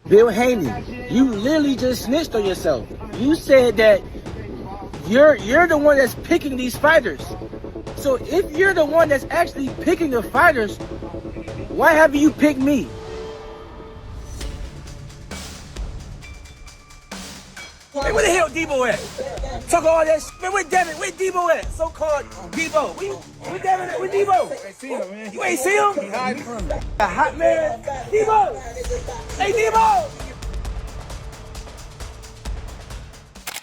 Bill Haney, you literally just snitched on yourself. You said that you're the one that's picking these fighters. So if you're the one that's actually picking the fighters, why haven't you picked me? Hey, where the hell Debo at? Talk all that shit. Man, where Devin? Where Debo at? So-called Debo. Where Devin at? Where Debo? I ain't see him, man. You ain't see him? He hiding from me. A hot man. Debo! Hey, Debo!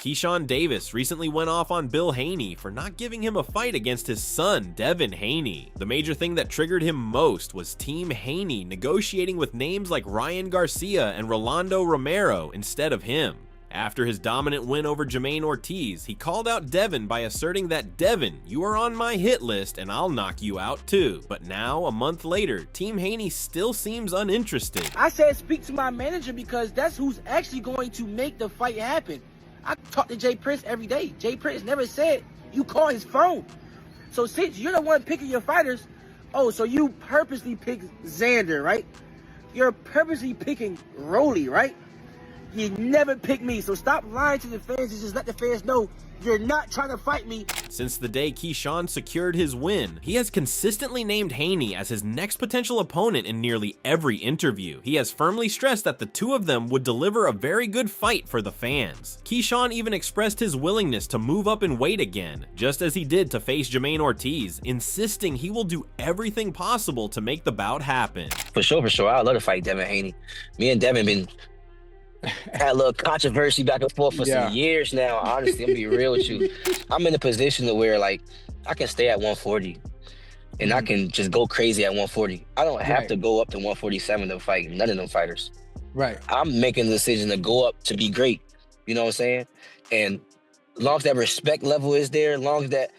Keyshawn Davis recently went off on Bill Haney for not giving him a fight against his son, Devin Haney. The major thing that triggered him most was Team Haney negotiating with names like Ryan Garcia and Rolando Romero instead of him. After his dominant win over Jermaine Ortiz, he called out Devin by asserting that, "Devin, you are on my hit list and I'll knock you out too." But now, a month later, Team Haney still seems uninterested. I said speak to my manager because that's who's actually going to make the fight happen. I talk to Jay Prince every day. Jay Prince never said you call his phone. So since you're the one picking your fighters, oh, so you purposely pick Xander, right? You're purposely picking Rolly, right? You never pick me, so stop lying to the fans and just let the fans know you're not trying to fight me. Since the day Keyshawn secured his win, he has consistently named Haney as his next potential opponent in nearly every interview. He has firmly stressed that the two of them would deliver a very good fight for the fans. Keyshawn even expressed his willingness to move up in weight again, just as he did to face Jermaine Ortiz, insisting he will do everything possible to make the bout happen. For sure. I'd love to fight Devin Haney. Me and Devin been had a little controversy back and forth for some years now. Honestly, I'm gonna be real with you. I'm in a position to where like I can stay at 140 and I can just go crazy at 140. I don't have to go up to 147 to fight none of them fighters. Right. I'm making the decision to go up to be great. You know what I'm saying? And as long as that respect level is there, as long as that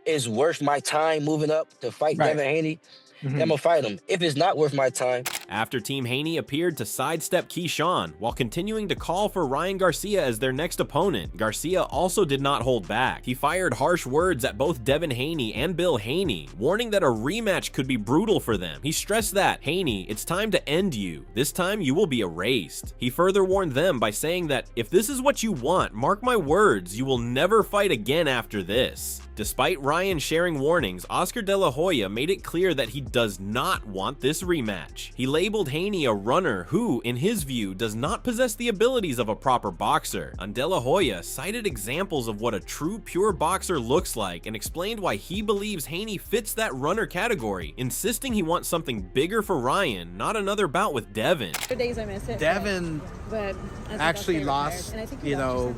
is worth my time moving up to fight Devin Haney, I'm gonna fight him. If it's not worth my time. After Team Haney appeared to sidestep Keyshawn while continuing to call for Ryan Garcia as their next opponent, Garcia also did not hold back. He fired harsh words at both Devin Haney and Bill Haney, warning that a rematch could be brutal for them. He stressed that, "Haney, it's time to end you. This time you will be erased." He further warned them by saying that, "If this is what you want, mark my words, you will never fight again after this." Despite Ryan sharing warnings, Oscar De La Hoya made it clear that he does not want this rematch. He labeled Haney a runner who, in his view, does not possess the abilities of a proper boxer. And De La Hoya cited examples of what a true pure boxer looks like and explained why he believes Haney fits that runner category, insisting he wants something bigger for Ryan, not another bout with Devin. Days I miss it, Devin but actually lost, you know,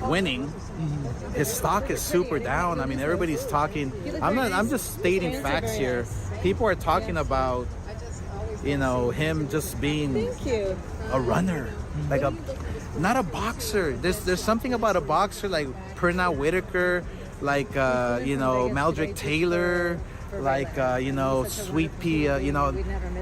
winning. His stock is super down. I mean, everybody's talking. I'm just stating facts here. People are talking about, you know, him just being a runner, like not a boxer. There's something about a boxer like Pernell Whitaker, like you know, Meldrick Taylor, like you know, Sweet Pea, you know,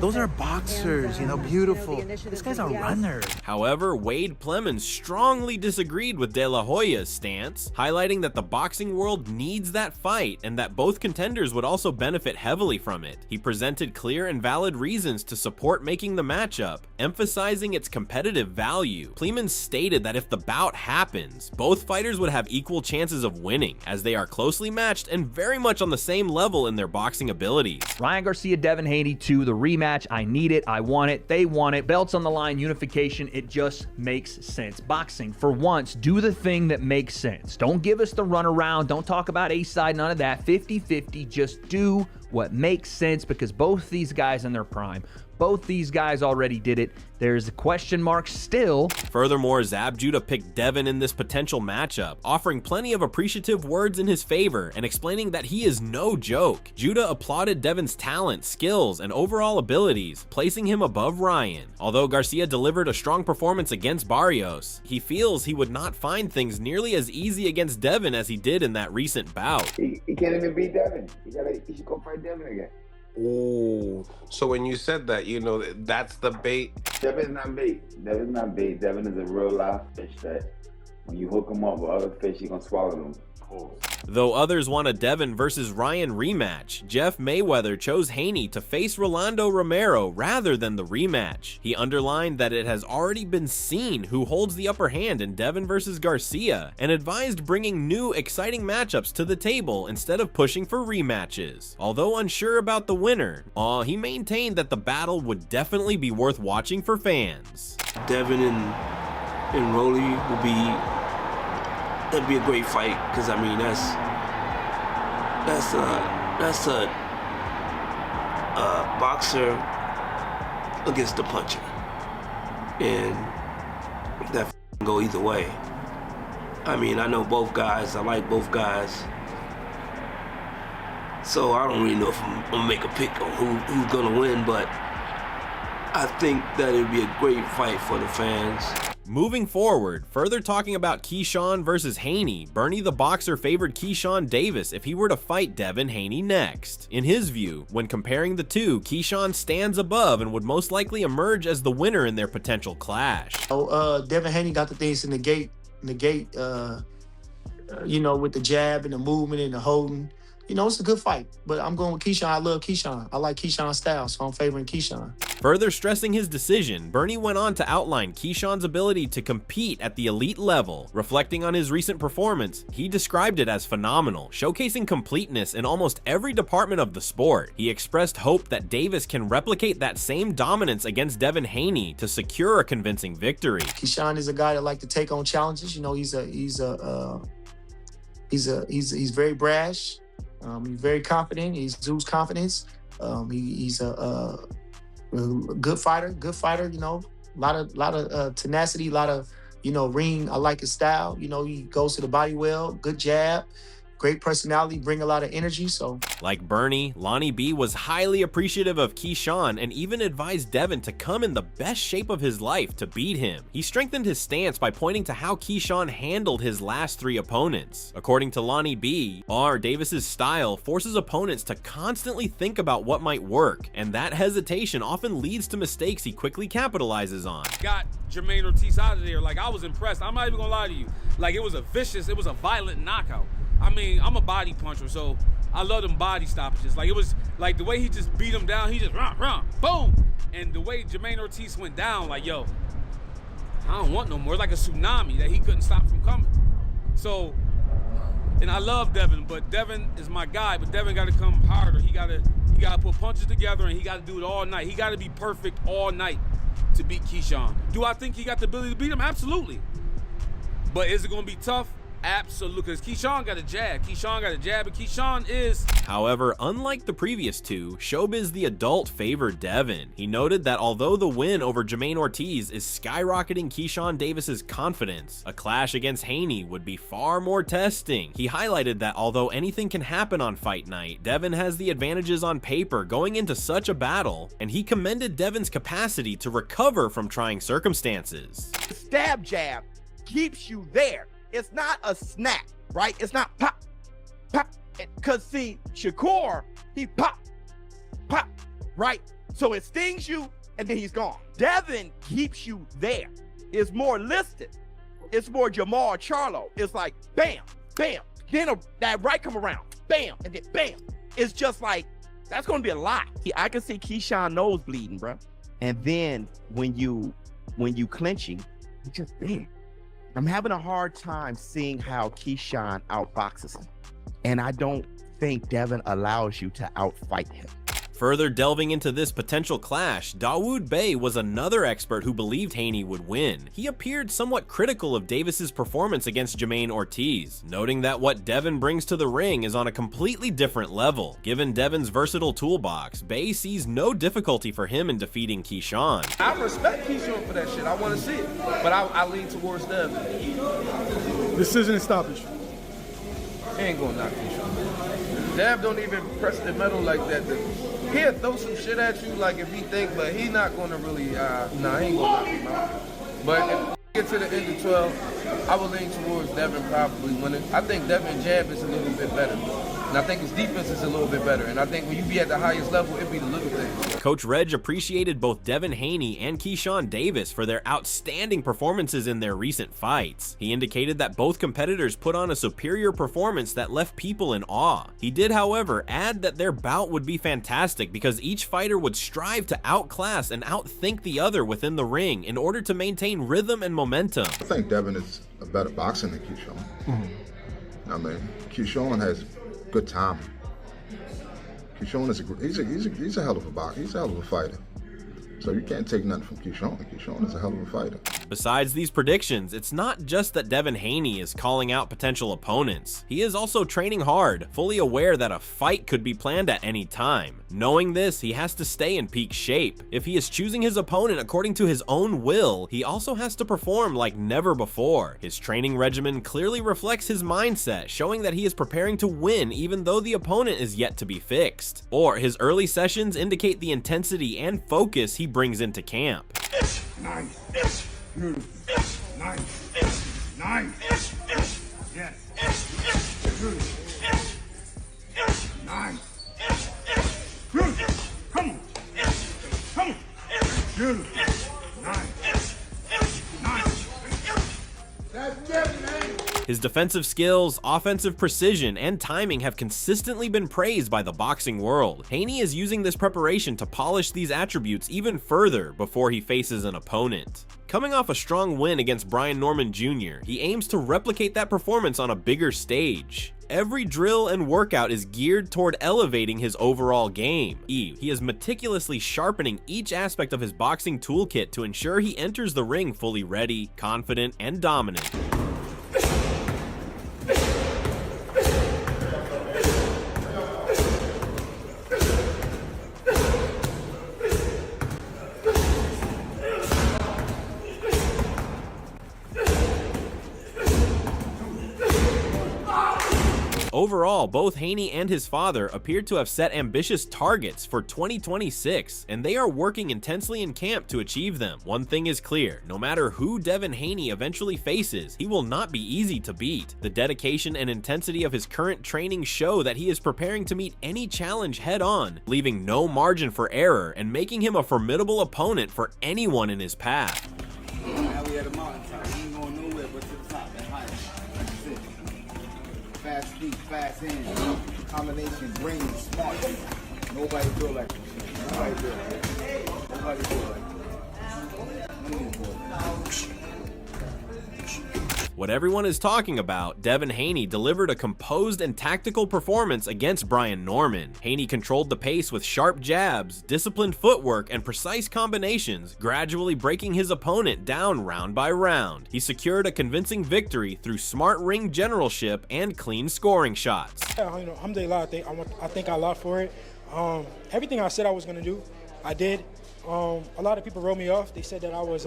those are boxers, you know, beautiful. This guy's a runner. However, Wade Plemons strongly disagreed with De La Hoya's stance, highlighting that the boxing world needs that fight and that both contenders would also benefit heavily from it. He presented clear and valid reasons to support making the matchup, emphasizing its competitive value. Plemons stated that if the bout happens, both fighters would have equal chances of winning, as they are closely matched and very much on the same level in their boxing abilities. Ryan Garcia, Devin Haney 2, the rematch. I need it. I want it. They want it. Belts on the line, unification. It just makes sense. Boxing, for once, do the thing that makes sense. Don't give us the runaround. Don't talk about A-side, none of that. 50-50. Just do what makes sense because both these guys in their prime. Both these guys already did it. There's a question mark still. Furthermore, Zab Judah picked Devin in this potential matchup, offering plenty of appreciative words in his favor and explaining that he is no joke. Judah applauded Devin's talent, skills, and overall abilities, placing him above Ryan. Although Garcia delivered a strong performance against Barrios, he feels he would not find things nearly as easy against Devin as he did in that recent bout. He can't even beat Devin. He should go fight Devin again. Oh, so when you said that, you know, that's the bait. Devin's not bait. Devin's not bait. Devin is a real live fish that when you hook him up with other fish, you're gonna swallow them. Though others want a Devin versus Ryan rematch, Jeff Mayweather chose Haney to face Rolando Romero rather than the rematch. He underlined that it has already been seen who holds the upper hand in Devin versus Garcia, and advised bringing new, exciting matchups to the table instead of pushing for rematches. Although unsure about the winner, he maintained that the battle would definitely be worth watching for fans. Devin and Rolly that'd be a great fight, because I mean that's a boxer against a puncher, and that can go either way. I mean, I know both guys, I like both guys, so I don't really know if I'm gonna make a pick on who's gonna win, but I think that it'd be a great fight for the fans. Moving forward, further talking about Keyshawn versus Haney, Bernie the Boxer favored Keyshawn Davis if he were to fight Devin Haney next. In his view, when comparing the two, Keyshawn stands above and would most likely emerge as the winner in their potential clash. Devin Haney got the things to negate, you know, with the jab and the movement and the holding. You know, it's a good fight, but I'm going with Keyshawn. I love Keyshawn. I like Keyshawn's style, so I'm favoring Keyshawn. Further stressing his decision, Bernie went on to outline Keyshawn's ability to compete at the elite level. Reflecting on his recent performance, he described it as phenomenal, showcasing completeness in almost every department of the sport. He expressed hope that Davis can replicate that same dominance against Devin Haney to secure a convincing victory. Keyshawn is a guy that likes to take on challenges. You know, he's very brash. He's very confident. He exudes confidence. He's a good fighter. You know, a lot of tenacity, a lot of, you know, ring. I like his style. You know, he goes to the body well. Good jab. Great personality, bring a lot of energy, so. Like Bernie, Lonnie B was highly appreciative of Keyshawn and even advised Devin to come in the best shape of his life to beat him. He strengthened his stance by pointing to how Keyshawn handled his last 3 opponents. According to Lonnie B, Davis's style forces opponents to constantly think about what might work, and that hesitation often leads to mistakes he quickly capitalizes on. Got Jermaine Ortiz out of there. Like, I was impressed. I'm not even gonna lie to you. Like, it was a violent knockout. I mean, I'm a body puncher, so I love them body stoppages. Like, it was like the way he just beat him down, he just run, boom. And the way Jermaine Ortiz went down, like, yo, I don't want no more. It's like a tsunami that he couldn't stop from coming. So, and I love Devin, but Devin is my guy, but Devin got to come harder. He got to put punches together, and he got to do it all night. He got to be perfect all night to beat Keyshawn. Do I think he got the ability to beat him? Absolutely. But is it going to be tough? Absolutely, because Keyshawn got a jab. And Keyshawn is... However, unlike the previous two, Showbiz the Adult favored Devin. He noted that although the win over Jermaine Ortiz is skyrocketing Keyshawn Davis's confidence, a clash against Haney would be far more testing. He highlighted that although anything can happen on fight night, Devin has the advantages on paper going into such a battle, and he commended Devin's capacity to recover from trying circumstances. The stab jab keeps you there. It's not a snap, right? It's not pop, pop. Because see, Shakur, he pop, right? So it stings you and then he's gone. Devin keeps you there. It's more listed. It's more Jamal Charlo. It's like bam, bam. Then that right come around, bam, and then bam. It's just like, that's going to be a lot. I can see Keyshawn nose bleeding, bro. And then when you clinching, you just bam. I'm having a hard time seeing how Keyshawn outboxes him. And I don't think Devin allows you to outfight him. Further delving into this potential clash, Dawood Bey was another expert who believed Haney would win. He appeared somewhat critical of Davis's performance against Jermaine Ortiz, noting that what Devin brings to the ring is on a completely different level. Given Devin's versatile toolbox, Bey sees no difficulty for him in defeating Keyshawn. I respect Keyshawn for that shit. I want to see it, but I lean towards Devin. Decision and stoppage. He ain't gonna knock Keyshawn. Dev don't even press the metal like that. He'll throw some shit at you like if he think, but he not gonna really, he ain't gonna knock him out. But if we get to the end of 12, I would lean towards Devin probably winning. I think Devin jab is a little bit better. And I think his defense is a little bit better. And I think when you be at the highest level, it be the little things. Coach Reg appreciated both Devin Haney and Keyshawn Davis for their outstanding performances in their recent fights. He indicated that both competitors put on a superior performance that left people in awe. He did, however, add that their bout would be fantastic because each fighter would strive to outclass and outthink the other within the ring in order to maintain rhythm and momentum. I think Devin is a better boxer than Keyshawn. I mean, Keyshawn has good timing. Keyshawn is he's a hell of a boxer. He's a hell of a fighter. So you can't take nothing from Keyshawn. Keyshawn is a hell of a fighter. Besides these predictions, it's not just that Devin Haney is calling out potential opponents. He is also training hard, fully aware that a fight could be planned at any time. Knowing this, he has to stay in peak shape. If he is choosing his opponent according to his own will, he also has to perform like never before. His training regimen clearly reflects his mindset, showing that he is preparing to win even though the opponent is yet to be fixed. Or his early sessions indicate the intensity and focus he brings into camp. Nice. Beautiful. Nice. Nice. Yes. Beautiful. Nice. Beautiful. Come on. Come on. Beautiful. Nice. Nice. That's Devin Haney. His defensive skills, offensive precision, and timing have consistently been praised by the boxing world. Haney is using this preparation to polish these attributes even further before he faces an opponent. Coming off a strong win against Brian Norman Jr., he aims to replicate that performance on a bigger stage. Every drill and workout is geared toward elevating his overall game. He is meticulously sharpening each aspect of his boxing toolkit to ensure he enters the ring fully ready, confident, and dominant. Overall, both Haney and his father appeared to have set ambitious targets for 2026, and they are working intensely in camp to achieve them. One thing is clear, no matter who Devin Haney eventually faces, he will not be easy to beat. The dedication and intensity of his current training show that he is preparing to meet any challenge head-on, leaving no margin for error and making him a formidable opponent for anyone in his path. Now we at a mountaintop. We ain't going nowhere but to the top and higher. That's it. Fast feet, fast hands, combination, brain, smart. Nobody do it like this. Nobody do it like this. Nobody do it like this. What everyone is talking about, Devin Haney delivered a composed and tactical performance against Brian Norman. Haney controlled the pace with sharp jabs, disciplined footwork, and precise combinations, gradually breaking his opponent down round by round. He secured a convincing victory through smart ring generalship and clean scoring shots. Alhamdulillah, I think I lot for it. Everything I said I was going to do, I did. A lot of people wrote me off. They said that I was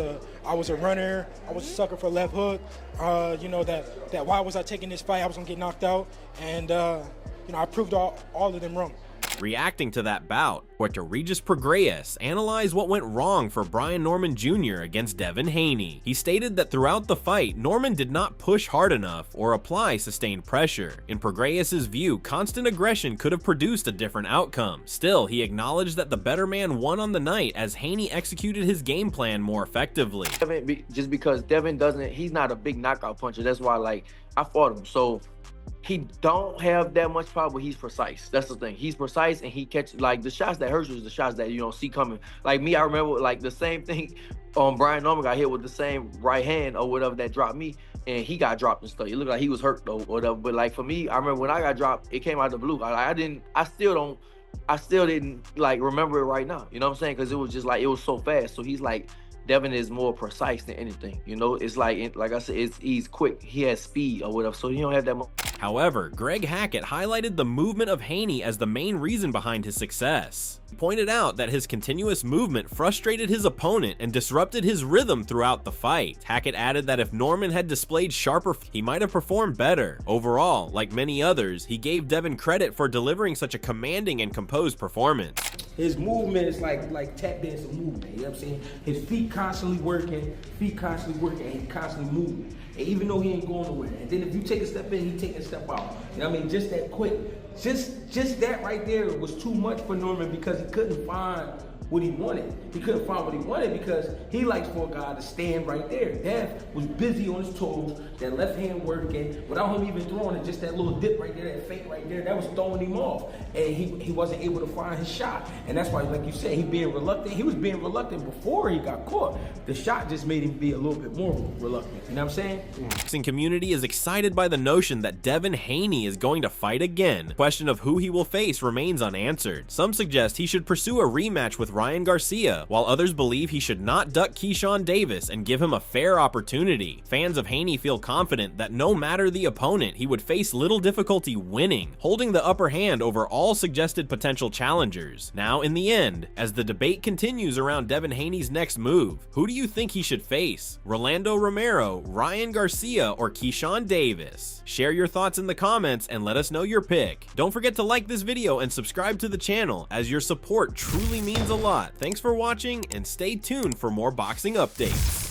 a runner. I was a sucker for left hook. That why was I taking this fight? I was gonna get knocked out, and I proved all of them wrong. Reacting to that bout, Puerto Regis Prograis analyzed what went wrong for Brian Norman Jr. against Devin Haney. He stated that throughout the fight, Norman did not push hard enough or apply sustained pressure. In Prograis' view, constant aggression could have produced a different outcome. Still, he acknowledged that the better man won on the night as Haney executed his game plan more effectively. Just because Devin he's not a big knockout puncher. That's why, I fought him. So he don't have that much power, but he's precise. That's the thing. He's precise, and he catches, the shots that hurt you is the shots that you don't see coming. Like me, I remember, the same thing Brian Norman got hit with the same right hand or whatever that dropped me, and he got dropped and stuff. It looked like he was hurt, though, or whatever. But, for me, I remember when I got dropped, it came out of the blue. I still didn't, remember it right now. You know what I'm saying? Because it was just, it was so fast. So he's, Devin is more precise than anything. It's like I said, he's quick. He has speed or whatever, so he don't have that much. However, Greg Hackett highlighted the movement of Haney as the main reason behind his success. He pointed out that his continuous movement frustrated his opponent and disrupted his rhythm throughout the fight. Hackett added that if Norman had displayed sharper, he might have performed better. Overall, like many others, he gave Devin credit for delivering such a commanding and composed performance. His movement is like tap dancing movement, you know what I'm saying? His feet constantly working, and he constantly moving. And even though he ain't going nowhere. And then if you take a step in, he take a step out. You know what I mean? Just that quick. Just that right there was too much for Norman because he couldn't find what he wanted. He couldn't find what he wanted because he likes for a guy to stand right there. Dev was busy on his toes, that left hand working, without him even throwing it, just that little dip right there, that fake right there, that was throwing him off. And he wasn't able to find his shot. And that's why, like you said, he being reluctant. He was being reluctant before he got caught. The shot just made him be a little bit more reluctant. You know what I'm saying? The boxing community is excited by the notion that Devin Haney is going to fight again. The question of who he will face remains unanswered. Some suggest he should pursue a rematch with Ryan Garcia, while others believe he should not duck Keyshawn Davis and give him a fair opportunity. Fans of Haney feel confident that no matter the opponent, he would face little difficulty winning, holding the upper hand over all suggested potential challengers. Now, in the end, as the debate continues around Devin Haney's next move, who do you think he should face? Rolando Romero, Ryan Garcia, or Keyshawn Davis? Share your thoughts in the comments and let us know your pick. Don't forget to like this video and subscribe to the channel, as your support truly means a lot. Thanks for watching and stay tuned for more boxing updates.